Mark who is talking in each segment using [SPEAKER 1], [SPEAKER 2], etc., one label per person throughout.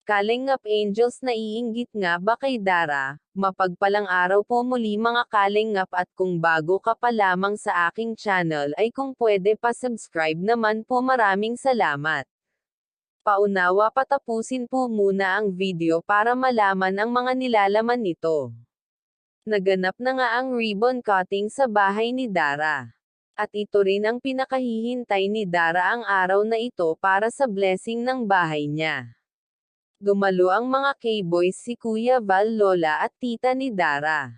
[SPEAKER 1] Kalingap Angels, naiinggit nga ba kay Dara? Mapagpalang araw po muli mga kalingap, at kung bago ka pa lamang sa aking channel ay kung pwede pa subscribe naman po, maraming salamat. Paunawa, patapusin po muna ang video para malaman ang mga nilalaman nito. Naganap na nga ang ribbon cutting sa bahay ni Dara. At ito rin ang pinakahihintay ni Dara, ang araw na ito para sa blessing ng bahay niya. Dumalo ang mga K-boys, si Kuya Val, lola at tita ni Dara.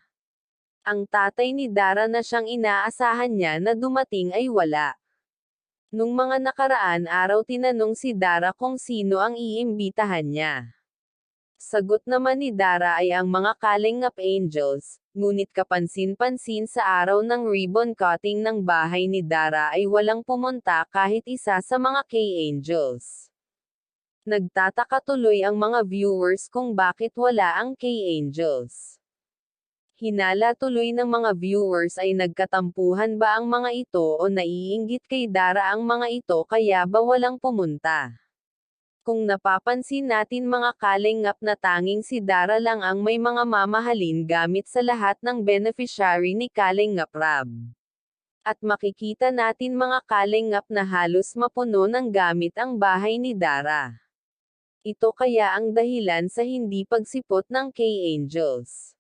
[SPEAKER 1] Ang tatay ni Dara na siyang inaasahan niya na dumating ay wala. Nung mga nakaraan araw, tinanong si Dara kung sino ang iimbitahan niya. Sagot naman ni Dara ay ang mga Kalingap Angels, ngunit kapansin-pansin sa araw ng ribbon cutting ng bahay ni Dara ay walang pumunta kahit isa sa mga K-Angels. Nagtataka tuloy ang mga viewers kung bakit wala ang K-Angels. Hinala tuloy ng mga viewers ay nagkatampuhan ba ang mga ito o naiinggit kay Dara ang mga ito kaya ba walang pumunta. Kung napapansin natin mga kalingap, na tanging si Dara lang ang may mga mamahalin gamit sa lahat ng beneficiary ni Kalingap Rab. At makikita natin mga kalingap na halos mapuno ng gamit ang bahay ni Dara. Ito kaya ang dahilan sa hindi pagsipot ng K-Angels.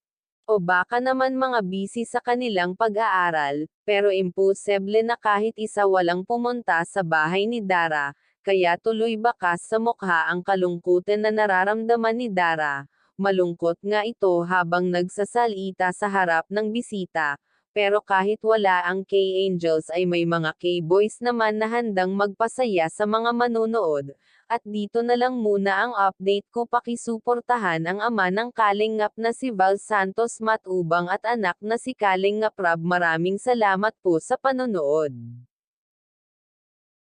[SPEAKER 1] O baka naman mga busy sa kanilang pag-aaral, pero imposible na kahit isa walang pumunta sa bahay ni Dara, kaya tuloy bakas sa mukha ang kalungkutan na nararamdaman ni Dara. Malungkot nga ito habang nagsasalita sa harap ng bisita, pero kahit wala ang K-Angels ay may mga K-boys naman na handang magpasaya sa mga manunood. At dito na lang muna ang update ko. Pakisuportahan ang ama ng Kalingap na si Val Santos Matubang at anak na si Kalingap Rab. Maraming salamat po sa panonood.